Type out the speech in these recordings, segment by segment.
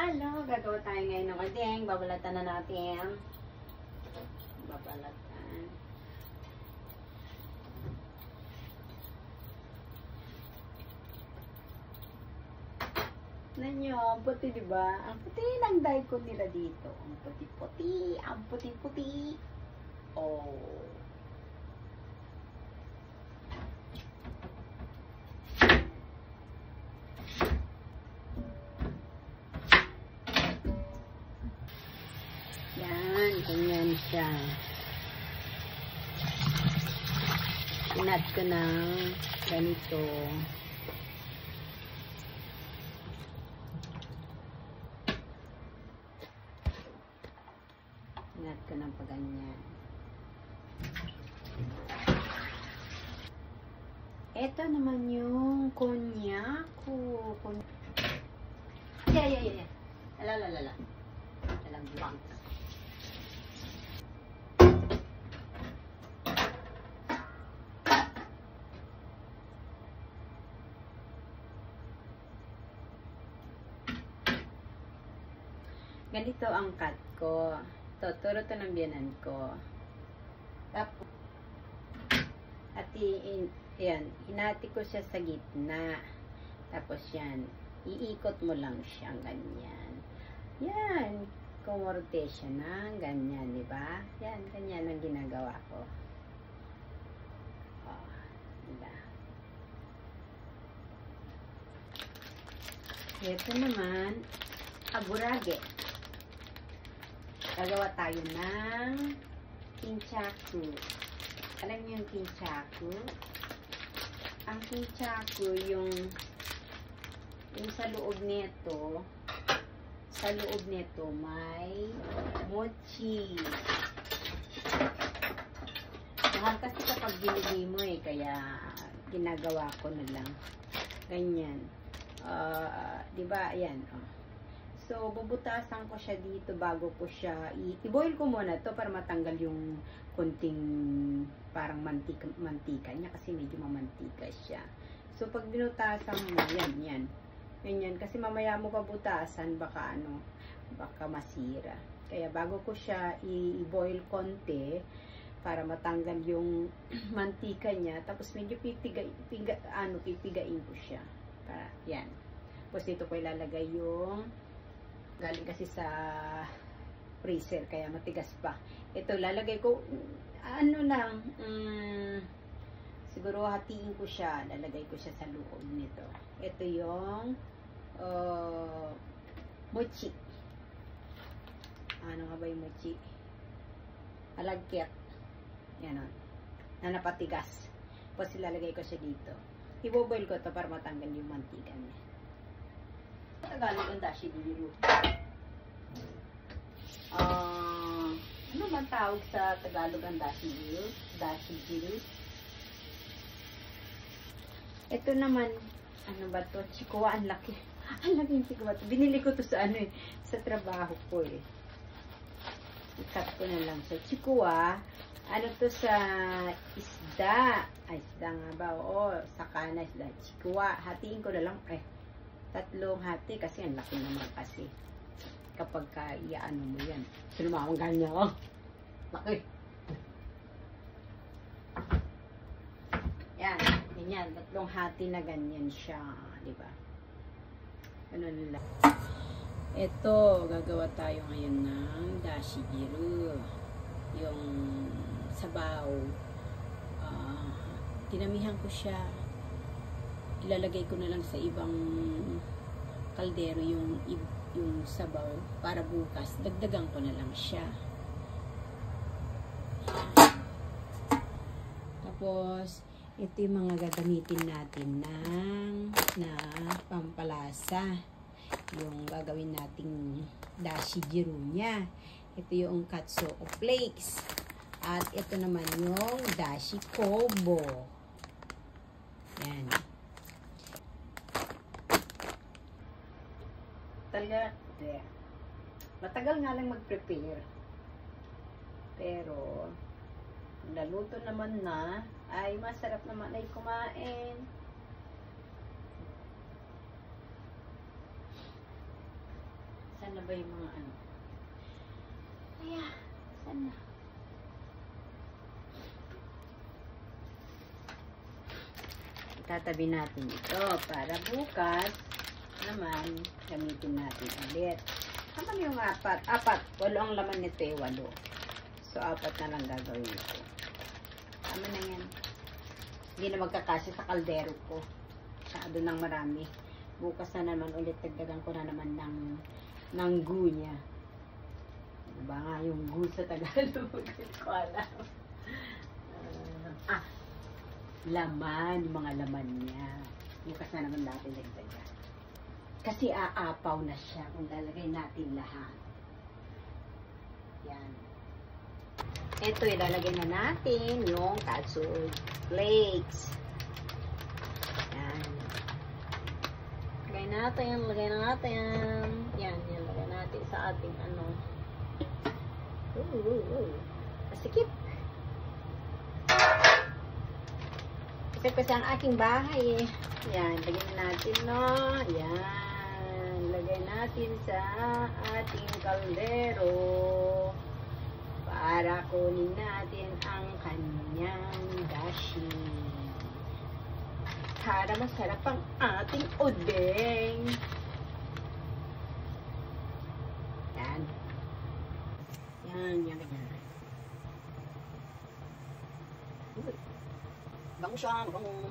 Hello, gagawa tayo ngayon ng kaldeng. Babalatan na natin. Babalatan. Tignan nyo, ang puti diba? Ang puti ng daikon nila dito. Ang puti-puti, ang puti-puti. Oh. Yan, ganyan siya. Inat ko ng ganito. Inat ko ng paganyan. Ito naman yung konyako. Yeah. Alala. Alam blank. Ganito ang cut ko. Turo to ng biyanan ko. Tapos, at yan, hinati ko siya sa gitna. Tapos yan, iikot mo lang siya ganyan. Yan, kumorte siya ng ganyan, di ba? Yan, ganyan ang ginagawa ko. Oh, diba? Ito naman, aburage. Gagawa tayo ng kinchaku. Alam niyo yung kinchaku? Ang kinchaku, yung sa loob nito, may mochi. Mahal kasi kapag binili mo kaya ginagawa ko na lang. Ganyan. Diba? Ayan, oh. So, bubutasan ko siya dito bago ko siya i-boil ko muna to para matanggal yung konting parang mantika niya kasi medyo mamantika siya. So, pag binutasan mo, yan. Ganyan. Kasi mamaya mo pabutasan, baka masira. Kaya bago ko siya i-boil konti para matanggal yung mantika niya, tapos medyo pipigain ko siya. Para, yan. Tapos dito ko ilalagay yung galing kasi sa freezer, kaya matigas pa. Ito, lalagay ko, siguro hatiin ko siya, lalagay ko siya sa loob nito. Ito yung mochi. Ano nga ba yung mochi? Alagkit. Yan o. Na napatigas. Tapos ilalagay ko siya dito. I-boil ko ito para matanggal yung mantika niya. Tagalog ang dashi biru. Ano man tawag sa Tagalog ang dashi biru? Dashi biru. Ito naman, ano ba to? Chikuwa, ang laki. Ang laki yung chikuwa. Binili ko to sa sa trabaho ko I-cut ko na lang. So, chikuwa, ano to sa isda. Ay, isda nga ba? Oo, sakana isda. Chikuwa, hatiin ko na lang. 3 hati kasi ang laki naman kasi kapag iyaano mo yan. So, namamanggal niya ako. Laki. Yan. 3 hati na ganyan siya. Diba? Ganun lang. Ito, gagawa tayo ngayon ng dashi biru. Yung sabaw. Tinamihan ko siya. Ilalagay ko na lang sa ibang kaldero yung sabaw para bukas dagdagan ko na lang siya. Tapos ito yung mga gagamitin natin na pampalasa, yung gagawin nating dashi biru niya. Ito yung katsuo flakes at ito naman yung dashi kobo. Yan. Talaga, matagal nga lang mag-prepare. Pero, naluto naman na, ay masarap naman ay kumain. ba yung mga ano? Kaya, saan na? Tatabi natin ito para bukas naman gamitin natin ulit. Tama yung apat. Walo ang laman nito eh, 8. So, 4 na lang gagawin ito. Tama na yan. Hindi na magkakasya sa kaldero ko. Masyado nang marami. Bukas na naman ulit, dagdagan ko na naman ng gu niya. Diba nga yung gu sa Tagalog? Hindi ko alam. Laman, yung mga laman niya. Bukas na naman natin dagdagan. Kasi aapaw na siya kung lalagay natin lahat. Yan. Ito, ilalagay na natin yung katsu flakes. Yan. Lagay natin. Yan, lagay natin sa ating ano. Masikip. Kasi ang aking bahay eh. Yan, lagay na natin, no? Yan. Lagay natin sa ating kaldero para kunin natin ang kanyang dashi. Para masarap ang ating udeng. Yan. Yan. Bango siya, bango.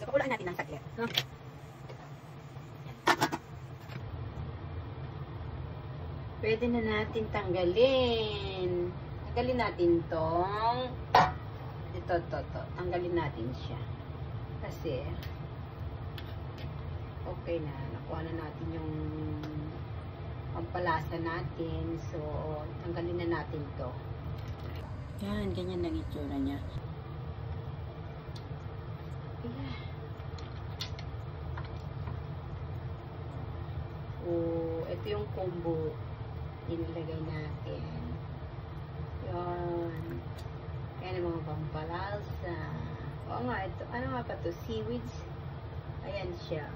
So, pakulaan natin ng saglit. No? Pwede na natin tanggalin. Tanggalin natin tong ito. Tanggalin natin siya. Kasi okay na. Nakuha na natin yung pampalasa natin. So, tanggalin na natin to. Yan, ganyan lang itsura niya. Ito yung combo inilagay natin. Yan. Yan ang mga pampalasa. Oo nga, ito. Ano nga pa to? Seaweeds. Ayan siya.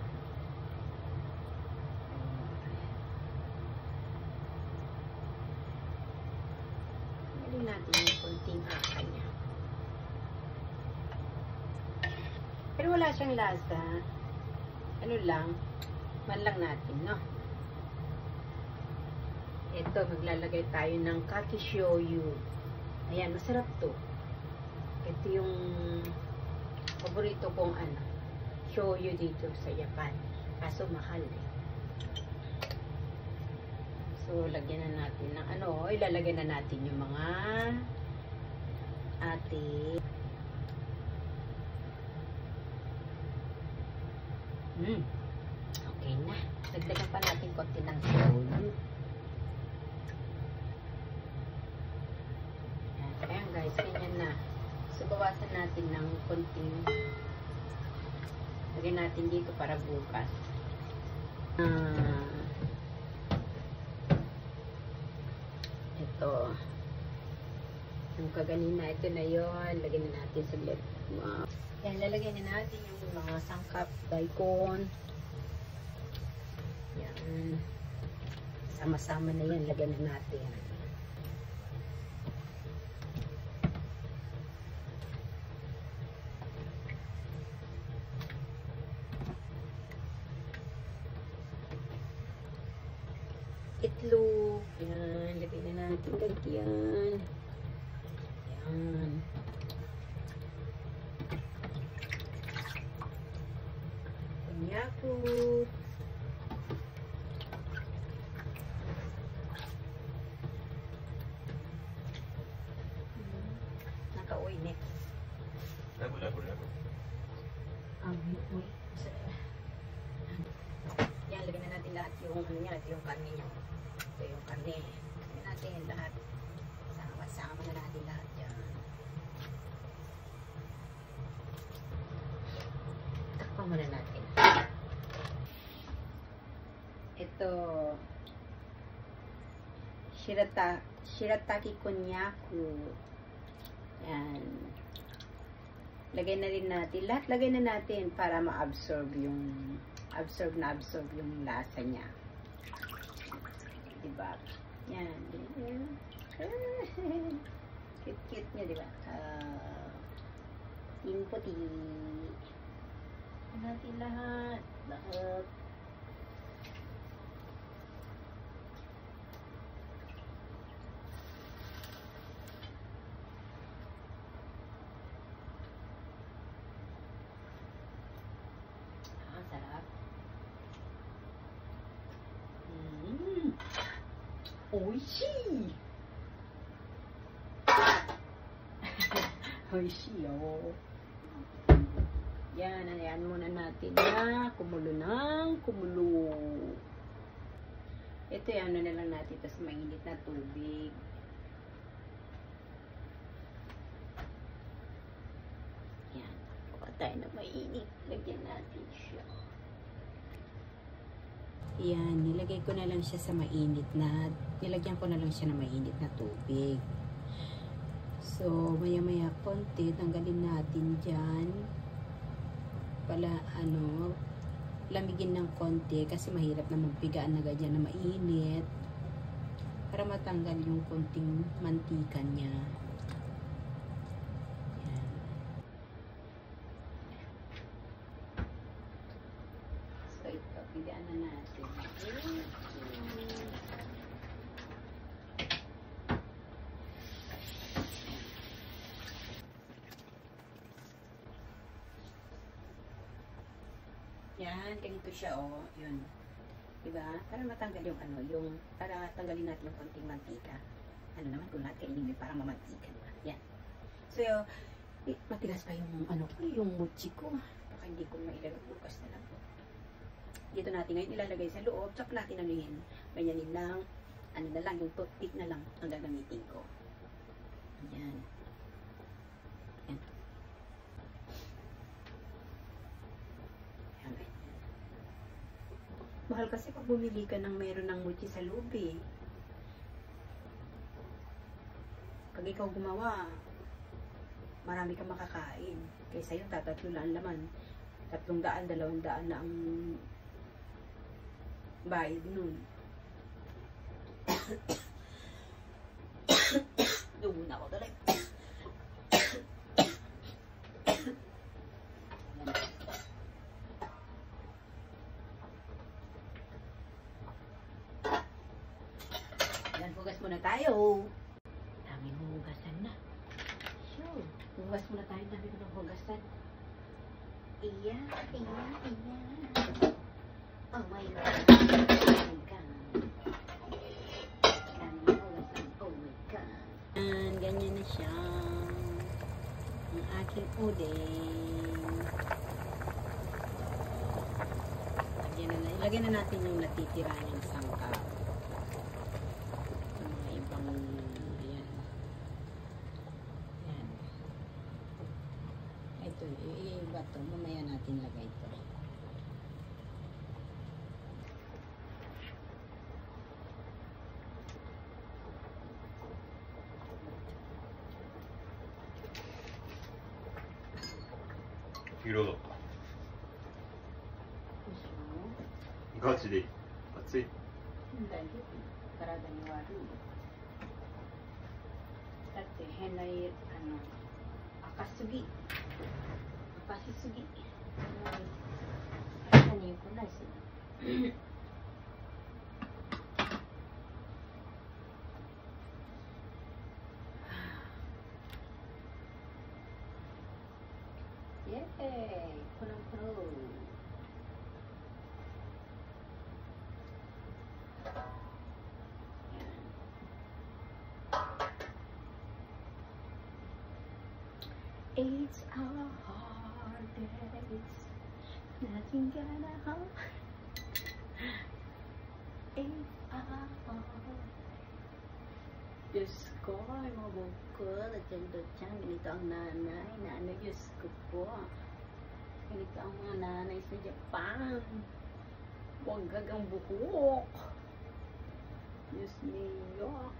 Galing natin yung konting haka niya. Pero wala siyang lasa. Ano lang, man lang natin, no? Ito, maglalagay tayo ng kakishoyu. Ayan, masarap to. Ito yung paborito kong ano, shoyu dito sa Japan. Kaso mahal eh. So, lagyan na natin ng ano, ilalagay na natin yung mga ating okay na. Dagdagan pa natin konti ng shoyu. Ayan guys, ganyan na. So, bawasan natin ng konting. Lagyan natin dito para bukas. Ito. Yung kaganina, ito na yun. Lagyan na natin sa left. Yan, lalagyan na natin yung mga sangkap, daikon. Yan. Sama-sama na yan. Lagyan na natin. Itlog. Yan. Lagyan na natin. Lagyan. Yan. Yakult. Naka-uwi next. Lago. Uy. Yan, lagyan na natin lahat yung ano niya, ito yung karne niya. Ito yung karne. Lagyan natin lahat. Sama na natin lahat yan. Takpan muna natin. Ito shirataki konnyaku. Yan. Lagay na rin natin. Lahat lagay na natin para ma-absorb yung lasa niya. Diba? Yan. Cute-cute niya, diba? Yung puti. Natin lahat. Lahat. Sarap. Oishi! Oishi, oh. Yan, ayan muna natin na kumulo ng kumulo. Ito yung ano na lang natin, tapos mainit na tubig. Yan. Kuha tayo na mainit. Lagyan natin siya. Yan, nilagay ko na lang siya sa mainit na, nilagyan ko na lang siya ng mainit na tubig. So, maya-maya konti, tanggalin natin dyan. Pala, lamigin ng konti kasi mahirap na magpigaan na ganyan na mainit. Para matanggal yung konting mantika niya. Yan. So, ito, pigaan na natin. Yan, ganito siya, oh. Yun. Diba? Para matanggal yung para tanggalin natin yung konting mantika. Ano naman kung lahat kainin parang mamantika, diba? Yan. So, matigas pa yung, yung mochi ko. Baka hindi ko mailalagay bukas na lang. Dito natin ngayon ilalagay sa loob. Tsaka natin ganyanin lang. Na lang, yung toothpick na lang ang gagamitin ko. Yan. Yan. Mahal kasi pag bumili ka ng meron ng mochi sa loob eh. Pag ikaw gumawa, marami kang makakain. Kaysa yung tatatlo lang laman. 300, 200 na ang bayad nun. Dumuna ako talaga. Hugas muna tayo. Daming hugasan na. Sure. Hugas muna tayo. Daming hugasan. Iya. Oh my God. Oh my God. Daming hugasan. Oh my God. And ganyan na siya. Ang aking udeng. Lagyan na natin yung natitira niyang sangkap. Ayan. Ito, iiba ito. Mamaya natin lagay ito. Hiro. Gachi de atsui. Hindi. Karada ni Wari. Dati, henay, akasugi. Akasisugi. Ano niyo ko na siya. Yay! Punong-puno. It's our hard days. Nothing gonna harm. It's our hard. Diyos ko, ay mga bukod at dyan, ganito ang nanay. Nanay, Diyos ko po. Ganito ang mga nanay sa Japan. Huwag gagang buhok. Diyos niyo.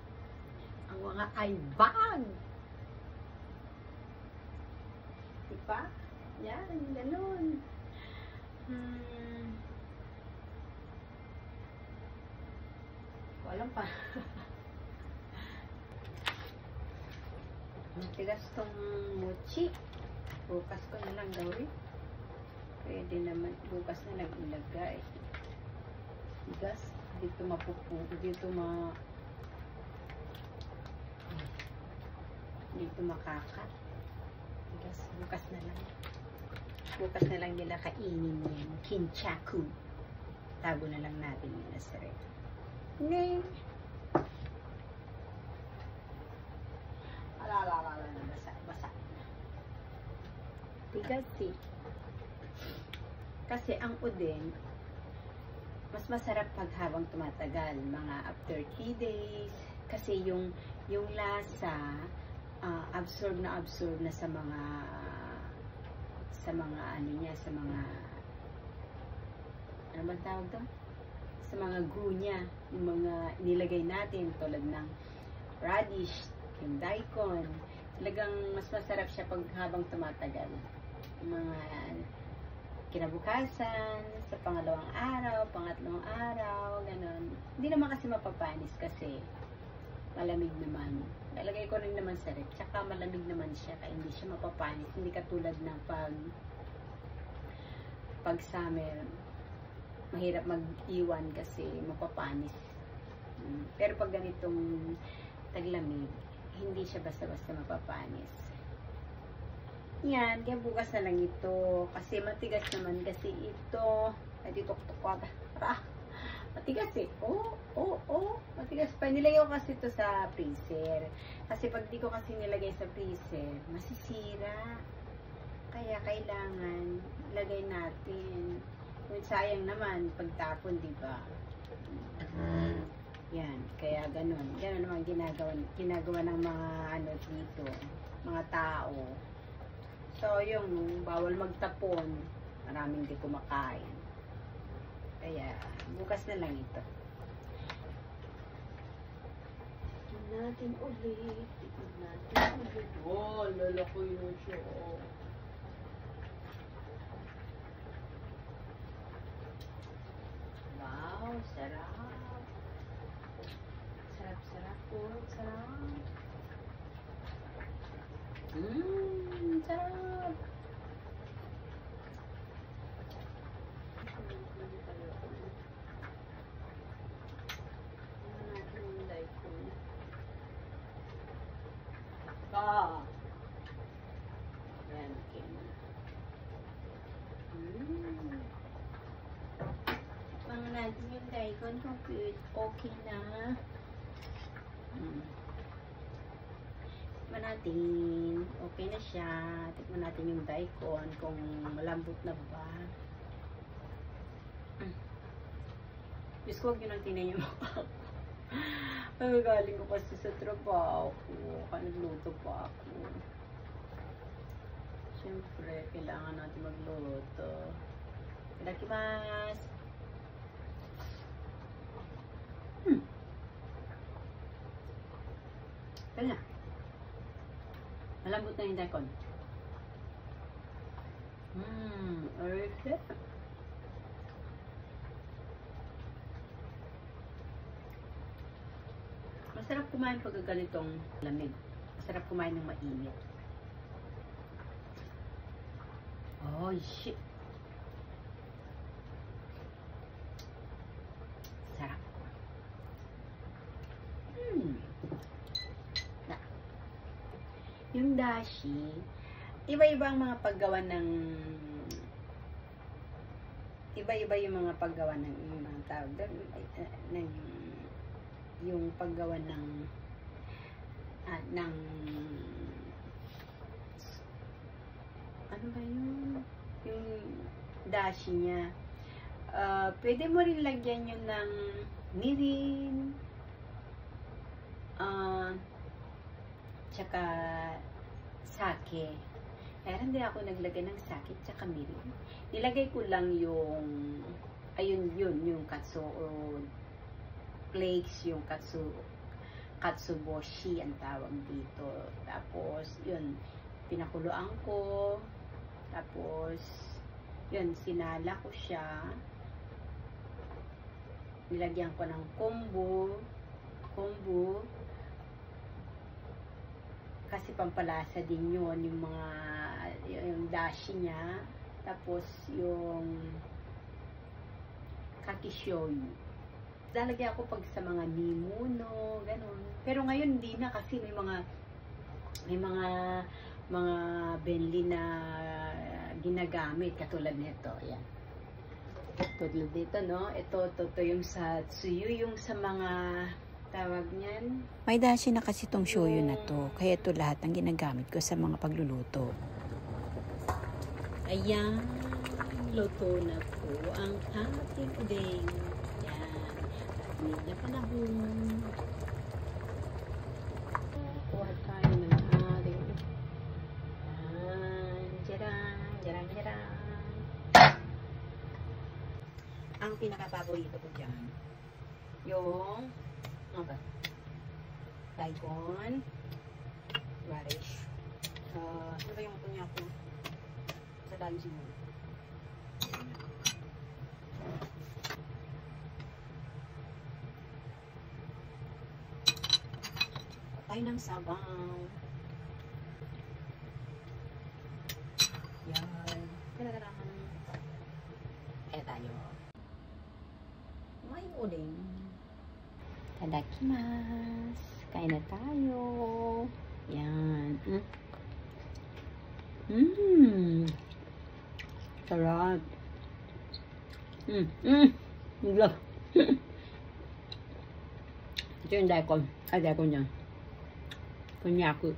Ang mga aibag. Diba? Yan, ganun. Alam pa. Matigas tong mochi. Bukas ko na lang gawin. Pwede naman bukas na lang ilagay. Tigas. Dito makakat. Tigas. Bukas na lang. Bukas na lang nila kainin yan. Kinchaku. Tago na lang natin yun sa ref. Ne. Alala na basa. Tigas eh. Kasi ang udeng, mas masarap pag habang tumatagal, mga after 3 days, kasi yung lasa absorb na sa mga ano niya, sa mga ano bang tawag doon? Sa mga gu niya, yung mga nilagay natin tulad ng radish, yung daikon. Talagang mas masarap siya pag habang tumatagal. Mga kinabukasan, sa pangatlong araw, ganun. Hindi naman kasi mapapanis kasi malamig naman. Lalagay ko rin naman sa ref. Tsaka malamig naman siya kaya hindi siya mapapanis. Hindi katulad ng pag summer, mahirap mag-iwan kasi mapapanis. Pero pag ganitong taglamig, hindi siya basta-basta mapapanis. Yan, kaya bukas na lang ito. Kasi matigas naman kasi ito. Ay, titok-tok pa. Matigas eh. Matigas pa. Nilagay ko kasi ito sa freezer. Kasi pag di ko kasi nilagay sa freezer, masisira. Kaya kailangan lagay natin. Kung sayang naman, pagtapon, di ba? Yan, kaya ganun. Ganun naman ginagawa ng mga ano dito, mga tao. So, yung bawal magtapon, maraming di kumakain. Kaya, bukas na lang ito. Tignan natin ulit. Oh, lalakoy na siya. Wow, sarap. Sarap po. Sarap. Sarap. Yan, okay na. Pang natin yung daikon kung okay na. Tikman natin. Okay na siya. Tikman natin yung daikon kung malambot na ba. Diyos ko, huwag yun ang tinan yung mukha ko. Galing ko kasi sa trabaho ko. Nagluto pa ako. Siyempre, kailangan natin magluto. Itadakimasu. Kaya malambot na yung daikon. Okay. Masarap kumain pag ganitong lamig. Masarap kumain ng mainit. Oh, shit. Sarap. Yung dashi, iba-iba ang mga paggawa ng iba-iba yung mga paggawa ng mga tawag doon, yung paggawa ng ano ba yung dashi niya. Pwede mo rin lagyan yun ng mirin, tsaka sake. Kaya hindi ako naglagay ng sake tsaka mirin. Nilagay ko lang yung yung katsu flakes, yung katsuboshi ang tawag dito. Tapos yun, pinakuluan ko. Tapos yun, sinala ko siya. Nilagyan ko ng kombu. kombu. Kasi pampalasa din yun, yung dashi niya. Tapos yung kakishoyu. Lalagyan ako pag sa mga nimuno, ganun. Pero ngayon hindi na kasi may mga benli na ginagamit katulad nito. Yan. Tulad dito, no? Ito yung sa tsuyu, yung sa mga tawag niyan. May dashi na kasi tong shoyu na to. Kaya ito lahat ang ginagamit ko sa mga pagluluto. Ayan, luto na po ang ating udeng. Yan, init na panahon. Kuha tayo ng ating jarang. Ang pinaka-paborito ko dyan, yung daikon, radish. Ano ba yung punya ko? Sa dami siguro. Patay ng sabaw. Yan. Kailangan. Kaya tayo. May uling. Tadakimasu. Kain na tayo. Yan. Sarap. Love. Ito yung daikon. Daikon yan. Konyaku.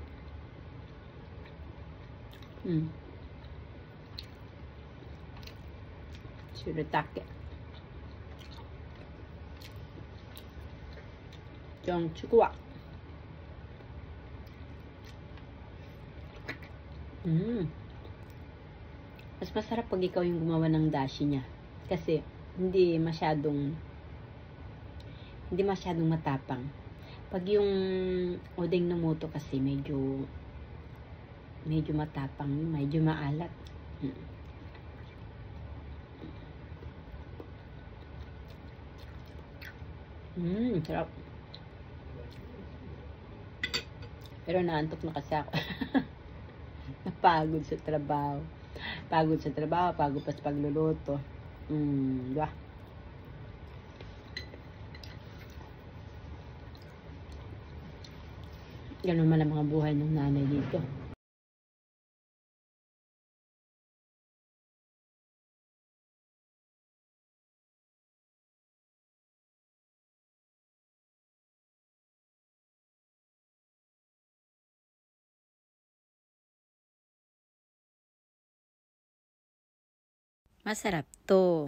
Shiratake. Yung chikuwa. Mas masarap pag ikaw yung gumawa ng dashi niya. Kasi hindi masyadong matapang. Pag yung odeng no moto kasi medyo matapang, medyo maalat. Sarap. Pero naantok na kasi ako. Napagod sa trabaho. Pagod pa sa pagluluto. Diba? Ganun man ang mga buhay ng nanay dito. Masarap to.